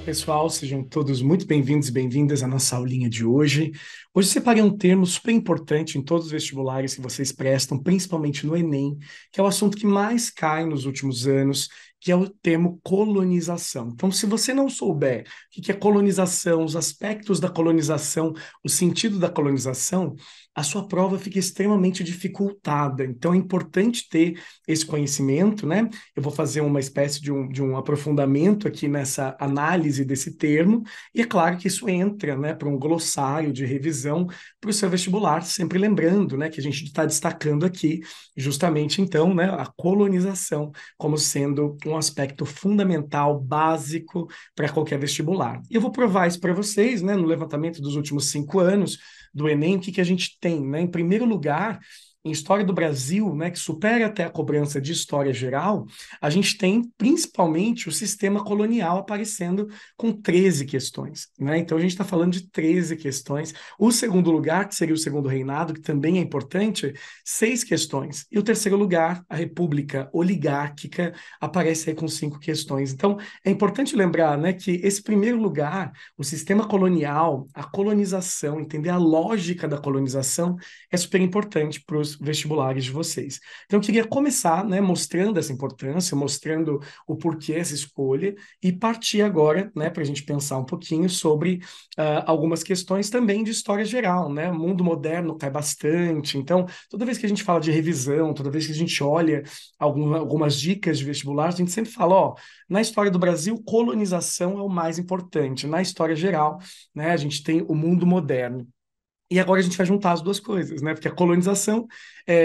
Pessoal, sejam todos muito bem-vindos e bem-vindas à nossa aulinha de hoje. Hoje separei um termo super importante em todos os vestibulares que vocês prestam, principalmente no Enem, que é o assunto que mais cai nos últimos anos, que é o termo colonização. Então, se você não souber o que é colonização, os aspectos da colonização, o sentido da colonização, a sua prova fica extremamente dificultada. Então, é importante ter esse conhecimento, né? Eu vou fazer uma espécie de um aprofundamento aqui nessa análise desse termo, e é claro que isso entra, né, para um glossário de revisão para o seu vestibular, sempre lembrando, né, que a gente está destacando aqui justamente, então, né, a colonização como sendo um aspecto fundamental, básico para qualquer vestibular. E eu vou provar isso para vocês, né, no levantamento dos últimos 5 anos do Enem, o que a gente tem, né? Em primeiro lugar, em História do Brasil, né, que supera até a cobrança de História Geral, a gente tem principalmente o sistema colonial aparecendo com 13 questões, né? Então a gente está falando de 13 questões. O segundo lugar, que seria o segundo reinado, que também é importante, 6 questões. E o terceiro lugar, a República Oligárquica, aparece aí com 5 questões. Então é importante lembrar, né, que esse primeiro lugar, o sistema colonial, a colonização, entender a lógica da colonização, é super importante para os vestibulares de vocês. Então, eu queria começar, né, mostrando essa importância, mostrando o porquê essa escolha, e partir agora, né, para a gente pensar um pouquinho sobre algumas questões também de história geral, né? O mundo moderno cai bastante, então, toda vez que a gente fala de revisão, toda vez que a gente olha algumas dicas de vestibular, a gente sempre fala, ó, na história do Brasil, colonização é o mais importante. Na história geral, né, a gente tem o mundo moderno. E agora a gente vai juntar as duas coisas, né? Porque a colonização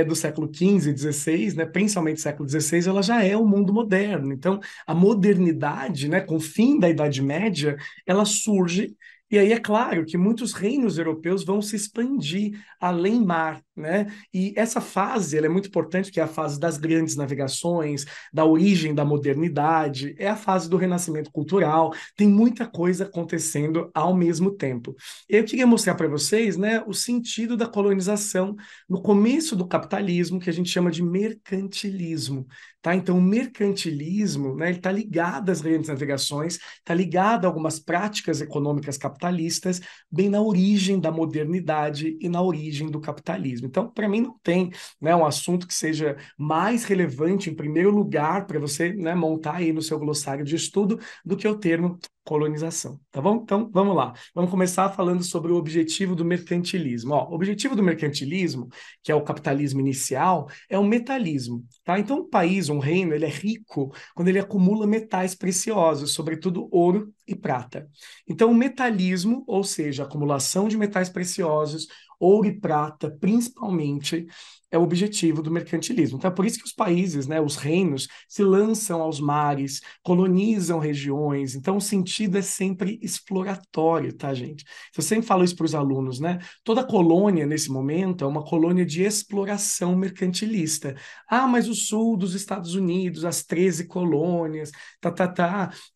do século XV e XVI, né, principalmente século XVI, ela já é o mundo moderno. Então, a modernidade, né, com o fim da Idade Média, ela surge. E aí é claro que muitos reinos europeus vão se expandir além mar, né? E essa fase, ela é muito importante, que é a fase das grandes navegações, da origem da modernidade, é a fase do renascimento cultural. Tem muita coisa acontecendo ao mesmo tempo. Eu queria mostrar para vocês, né, o sentido da colonização no começo do capitalismo, que a gente chama de mercantilismo, tá? Então, o mercantilismo, né, ele está ligado às grandes navegações, está ligado a algumas práticas econômicas capitalistas, bem na origem da modernidade e na origem do capitalismo. Então, para mim, não tem, né, um assunto que seja mais relevante, em primeiro lugar, para você, né, montar aí no seu glossário de estudo, do que o termo colonização, tá bom? Então, vamos lá. Vamos começar falando sobre o objetivo do mercantilismo. Ó, o objetivo do mercantilismo, que é o capitalismo inicial, é o metalismo, tá? Então, um país, um reino, ele é rico quando ele acumula metais preciosos, sobretudo ouro e prata. Então, o metalismo, ou seja, a acumulação de metais preciosos, ouro e prata, principalmente, é o objetivo do mercantilismo. Então, é por isso que os países, né, os reinos, se lançam aos mares, colonizam regiões. Então, o sentido é sempre exploratório, tá, gente? Eu sempre falo isso para os alunos, né? Toda colônia, nesse momento, é uma colônia de exploração mercantilista. Ah, mas o sul dos Estados Unidos, as 13 colônias,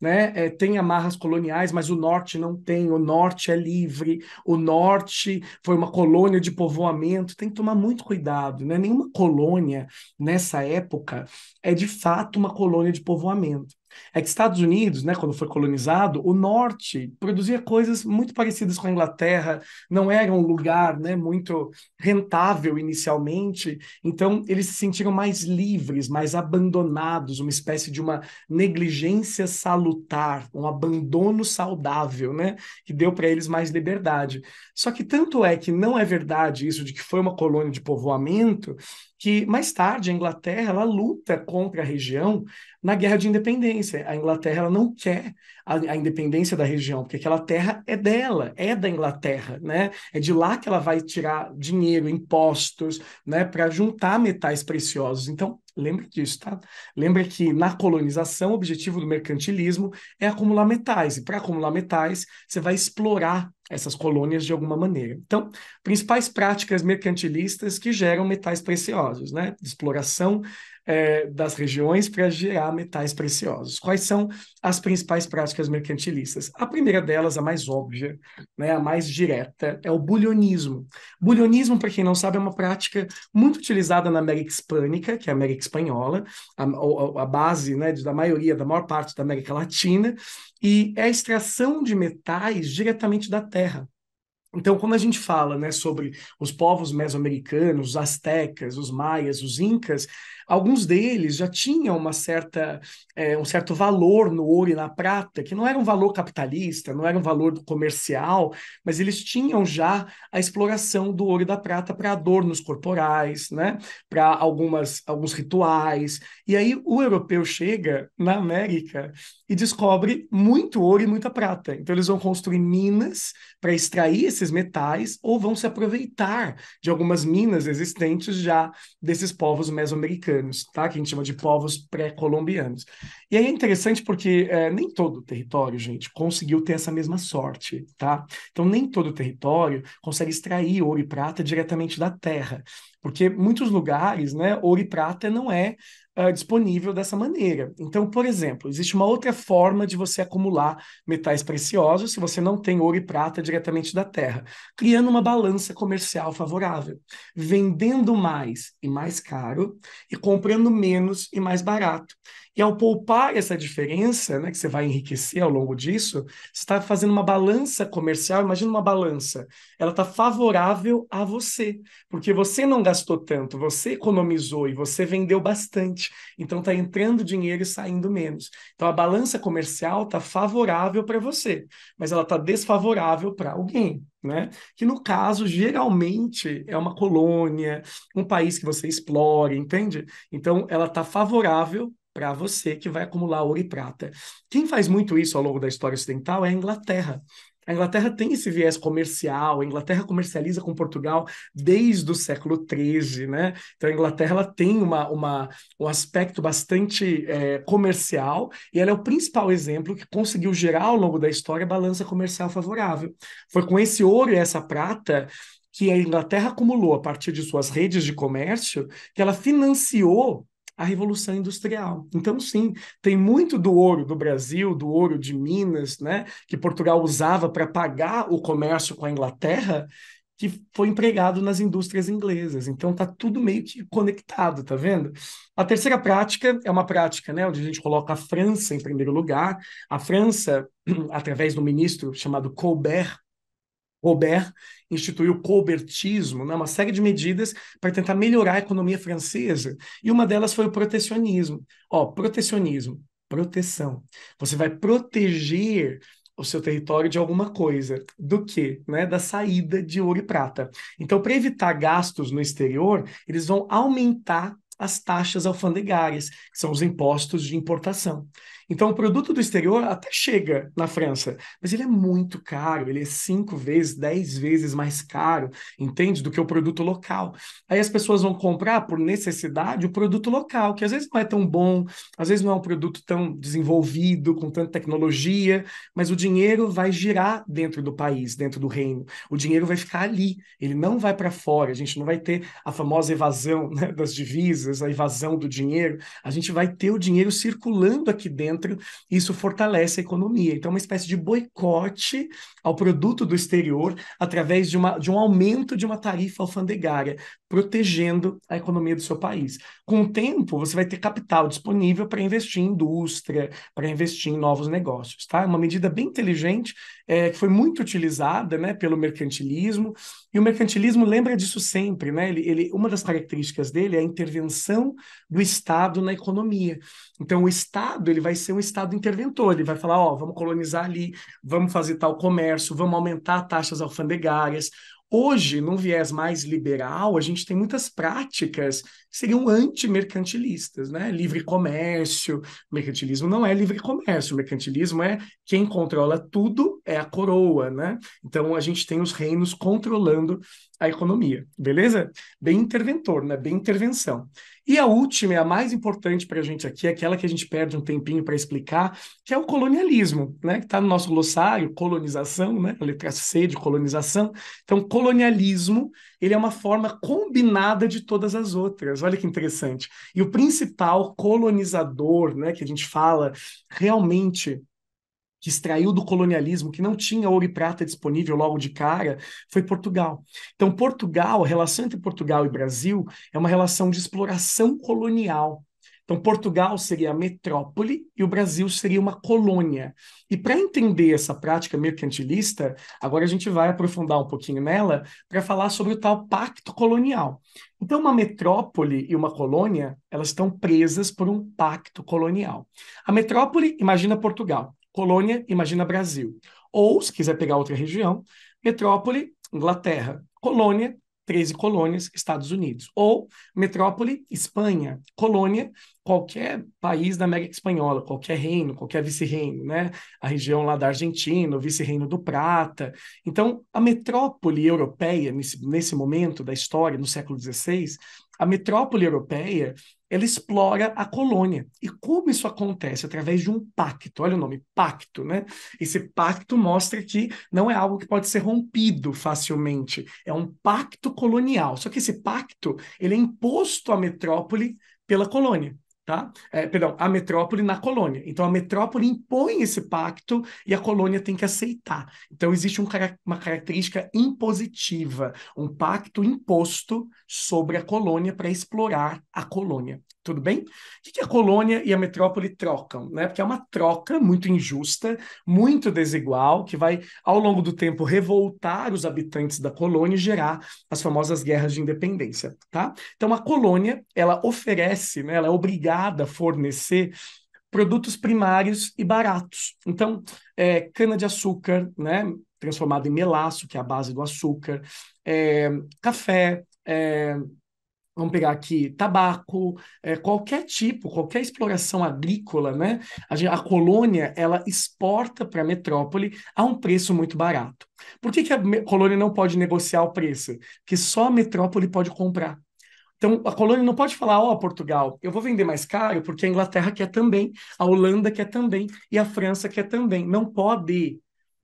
né? Tem amarras coloniais, mas o norte não tem. O norte é livre, o norte foi uma colônia de povoamento. Tem que tomar muito cuidado, né? Nenhuma colônia nessa época é de fato uma colônia de povoamento. É que Estados Unidos, né, quando foi colonizado, o norte produzia coisas muito parecidas com a Inglaterra, não era um lugar, né, muito rentável inicialmente, então eles se sentiram mais livres, mais abandonados, uma espécie de uma negligência salutar, um abandono saudável, né, que deu para eles mais liberdade. Só que tanto é que não é verdade isso de que foi uma colônia de povoamento, que mais tarde a Inglaterra ela luta contra a região na Guerra de Independência. A Inglaterra ela não quer a independência da região, porque aquela terra é dela, é da Inglaterra, né? É de lá que ela vai tirar dinheiro, impostos, né, para juntar metais preciosos. Então, lembre disso, tá? Lembra que na colonização, o objetivo do mercantilismo é acumular metais, e para acumular metais, você vai explorar essas colônias de alguma maneira. Então, principais práticas mercantilistas que geram metais preciosos, né? Exploração das regiões para gerar metais preciosos. Quais são as principais práticas mercantilistas? A primeira delas, a mais óbvia, né, a mais direta, é o bulionismo. Bulionismo, para quem não sabe, é uma prática muito utilizada na América Hispânica, que é a América Espanhola, a base, né, da maioria, da maior parte da América Latina, e é a extração de metais diretamente da terra. Então, quando a gente fala, né, sobre os povos mesoamericanos, os astecas, os maias, os incas, alguns deles já tinham um certo valor no ouro e na prata, que não era um valor capitalista, não era um valor comercial, mas eles tinham já a exploração do ouro e da prata para adornos corporais, né, para alguns rituais. E aí o europeu chega na América e descobre muito ouro e muita prata. Então, eles vão construir minas para extrair esses metais ou vão se aproveitar de algumas minas existentes já desses povos mesoamericanos, tá? Que a gente chama de povos pré-colombianos. E aí é interessante porque nem todo território, gente, conseguiu ter essa mesma sorte, tá? Então nem todo território consegue extrair ouro e prata diretamente da terra, porque muitos lugares, né, ouro e prata não é disponível dessa maneira. Então, por exemplo, existe uma outra forma de você acumular metais preciosos se você não tem ouro e prata diretamente da terra, criando uma balança comercial favorável, vendendo mais e mais caro e comprando menos e mais barato. E ao poupar essa diferença, né, que você vai enriquecer ao longo disso, você está fazendo uma balança comercial. Imagina uma balança, ela está favorável a você, porque você não gastou tanto, você economizou e você vendeu bastante. Então está entrando dinheiro e saindo menos. Então a balança comercial está favorável para você, mas ela está desfavorável para alguém, né? Que no caso geralmente é uma colônia, um país que você explora, entende? Então ela está favorável para você que vai acumular ouro e prata. Quem faz muito isso ao longo da história ocidental é a Inglaterra. A Inglaterra tem esse viés comercial, a Inglaterra comercializa com Portugal desde o século XIII, né? Então a Inglaterra ela tem um aspecto bastante comercial e ela é o principal exemplo que conseguiu gerar ao longo da história balança comercial favorável. Foi com esse ouro e essa prata que a Inglaterra acumulou a partir de suas redes de comércio que ela financiou a Revolução Industrial. Então, sim, tem muito do ouro do Brasil, do ouro de Minas, né, que Portugal usava para pagar o comércio com a Inglaterra, que foi empregado nas indústrias inglesas. Então tá tudo meio que conectado, tá vendo? A terceira prática é uma prática, né, onde a gente coloca a França em primeiro lugar. A França, através do ministro chamado Colbert instituiu o colbertismo, né, uma série de medidas para tentar melhorar a economia francesa, e uma delas foi o protecionismo. Ó, protecionismo, proteção. Você vai proteger o seu território de alguma coisa. Do que? Né? Da saída de ouro e prata. Então, para evitar gastos no exterior, eles vão aumentar as taxas alfandegárias, que são os impostos de importação. Então, o produto do exterior até chega na França, mas ele é muito caro, ele é 5 vezes, 10 vezes mais caro, entende? Do que o produto local. Aí as pessoas vão comprar por necessidade o produto local, que às vezes não é tão bom, às vezes não é um produto tão desenvolvido, com tanta tecnologia, mas o dinheiro vai girar dentro do país, dentro do reino. O dinheiro vai ficar ali, ele não vai para fora, a gente não vai ter a famosa evasão, né, das divisas, a evasão do dinheiro, a gente vai ter o dinheiro circulando aqui dentro, isso fortalece a economia. Então, é uma espécie de boicote ao produto do exterior através de um aumento de uma tarifa alfandegária, protegendo a economia do seu país. Com o tempo, você vai ter capital disponível para investir em indústria, para investir em novos negócios, tá? É uma medida bem inteligente, que foi muito utilizada, né, pelo mercantilismo, e o mercantilismo lembra disso sempre, né? Uma das características dele é a intervenção do Estado na economia. Então, o Estado ele vai ser um Estado interventor, ele vai falar, ó, vamos colonizar ali, vamos fazer tal comércio, vamos aumentar taxas alfandegárias. Hoje, num viés mais liberal, a gente tem muitas práticas que seriam antimercantilistas, né? Livre comércio, mercantilismo não é livre comércio, o mercantilismo é quem controla tudo é a coroa, né? Então, a gente tem os reinos controlando a economia, beleza? Bem interventor, né? Bem intervenção. E a última, e a mais importante para a gente aqui, é aquela que a gente perde um tempinho para explicar, que é o colonialismo, né? Que está no nosso glossário, colonização, né? A letra C de colonização. Então, colonialismo, ele é uma forma combinada de todas as outras. Olha que interessante. E o principal colonizador, né, que a gente fala realmente que extraiu do colonialismo, que não tinha ouro e prata disponível logo de cara, foi Portugal. Então, Portugal, a relação entre Portugal e Brasil é uma relação de exploração colonial. Então, Portugal seria a metrópole e o Brasil seria uma colônia. E para entender essa prática mercantilista, agora a gente vai aprofundar um pouquinho nela para falar sobre o tal pacto colonial. Então, uma metrópole e uma colônia, elas estão presas por um pacto colonial. A metrópole, imagina Portugal. Colônia, imagina Brasil. Ou, se quiser pegar outra região, metrópole, Inglaterra. Colônia, 13 colônias, Estados Unidos. Ou metrópole, Espanha. Colônia, qualquer país da América Espanhola, qualquer reino, qualquer vice-reino, né? A região lá da Argentina, o vice-reino do Prata. Então, a metrópole europeia, nesse momento da história, no século XVI, a metrópole europeia ela explora a colônia. E como isso acontece? Através de um pacto. Olha o nome, pacto, né? Esse pacto mostra que não é algo que pode ser rompido facilmente. É um pacto colonial. Só que esse pacto, ele é imposto à metrópole pela colônia. Tá? Perdão, a metrópole na colônia. Então, a metrópole impõe esse pacto e a colônia tem que aceitar. Então, existe uma característica impositiva, um pacto imposto sobre a colônia para explorar a colônia. Tudo bem? O que a colônia e a metrópole trocam? Né? Porque é uma troca muito injusta, muito desigual, que vai, ao longo do tempo, revoltar os habitantes da colônia e gerar as famosas guerras de independência. Tá? Então, a colônia, ela oferece, né, ela é obrigada a fornecer produtos primários e baratos. Então, cana-de-açúcar, né, transformado em melaço, que é a base do açúcar, café, vamos pegar aqui tabaco, qualquer tipo, qualquer exploração agrícola, né? A colônia ela exporta para a metrópole a um preço muito barato. Por que a colônia não pode negociar o preço? Porque só a metrópole pode comprar. Então, a colônia não pode falar, ó, Portugal, eu vou vender mais caro porque a Inglaterra quer também, a Holanda quer também e a França quer também. Não pode.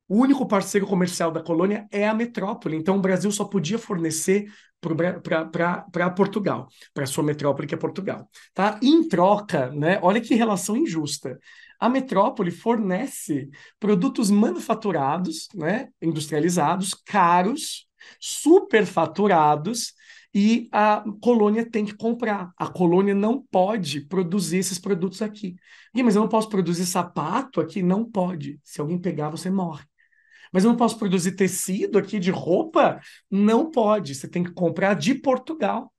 O único parceiro comercial da colônia é a metrópole. Então, o Brasil só podia fornecer para Portugal, para a sua metrópole, que é Portugal. Tá? E em troca, né, olha que relação injusta. A metrópole fornece produtos manufaturados, né, industrializados, caros, superfaturados, e a colônia tem que comprar. A colônia não pode produzir esses produtos aqui. Mas eu não posso produzir sapato aqui? Não pode. Se alguém pegar, você morre. Mas eu não posso produzir tecido aqui de roupa? Não pode. Você tem que comprar de Portugal,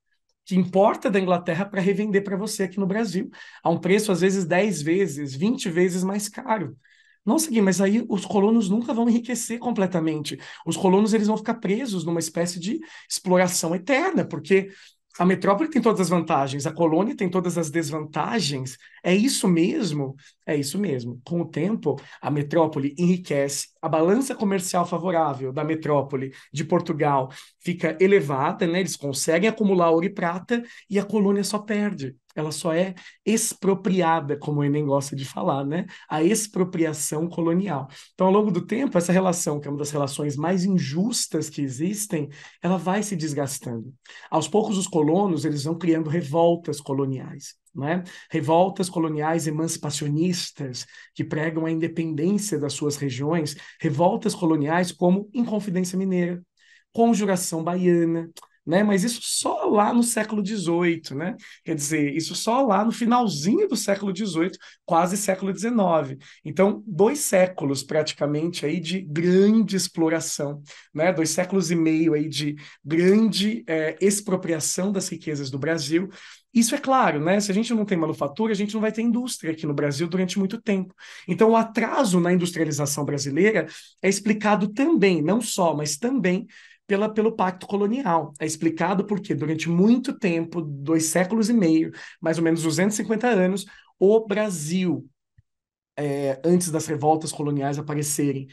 que importa da Inglaterra para revender para você aqui no Brasil, a um preço às vezes 10 vezes, 20 vezes mais caro. Nossa, Gui, mas aí os colonos nunca vão enriquecer completamente. Os colonos eles vão ficar presos numa espécie de exploração eterna, porque a metrópole tem todas as vantagens, a colônia tem todas as desvantagens. É isso mesmo? É isso mesmo. Com o tempo, a metrópole enriquece, a balança comercial favorável da metrópole de Portugal fica elevada, né? Eles conseguem acumular ouro e prata e a colônia só perde. Ela só é expropriada, como o Enem gosta de falar, né? A expropriação colonial. Então, ao longo do tempo, essa relação, que é uma das relações mais injustas que existem, ela vai se desgastando. Aos poucos, os colonos eles vão criando revoltas coloniais, né? Revoltas coloniais emancipacionistas que pregam a independência das suas regiões, revoltas coloniais como Inconfidência Mineira, Conjuração Baiana, né? Mas isso só lá no século XVIII, né? Quer dizer, isso só lá no finalzinho do século XVIII, quase século XIX. Então, 2 séculos praticamente aí de grande exploração, né? 2 séculos e meio aí de grande expropriação das riquezas do Brasil. Isso é claro, né? Se a gente não tem manufatura, a gente não vai ter indústria aqui no Brasil durante muito tempo. Então, o atraso na industrialização brasileira é explicado também, não só, mas também pelo Pacto Colonial. É explicado porque durante muito tempo, 2 séculos e meio, mais ou menos 250 anos, o Brasil, antes das revoltas coloniais aparecerem,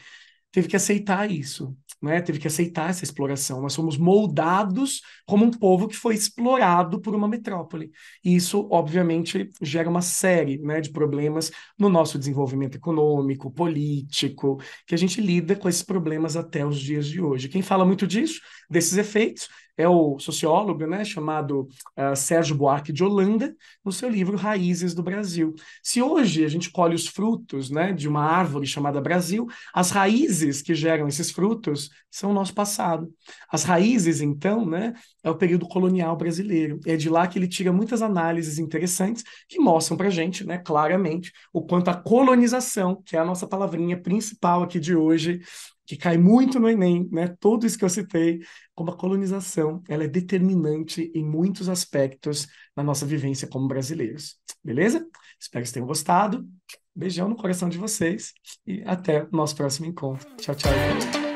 teve que aceitar isso, né? Teve que aceitar essa exploração. Nós somos moldados como um povo que foi explorado por uma metrópole. E isso, obviamente, gera uma série, né, de problemas no nosso desenvolvimento econômico, político, que a gente lida com esses problemas até os dias de hoje. Quem fala muito disso, desses efeitos, é o sociólogo, né, chamado Sérgio Buarque de Holanda, no seu livro Raízes do Brasil. Se hoje a gente colhe os frutos, né, de uma árvore chamada Brasil, as raízes que geram esses frutos são o nosso passado. As raízes, então, né, é o período colonial brasileiro. É de lá que ele tira muitas análises interessantes que mostram para a gente, né, claramente, o quanto a colonização, que é a nossa palavrinha principal aqui de hoje, que cai muito no Enem, né? Tudo isso que eu citei, como a colonização, ela é determinante em muitos aspectos na nossa vivência como brasileiros. Beleza? Espero que vocês tenham gostado. Beijão no coração de vocês e até o nosso próximo encontro. Tchau, tchau.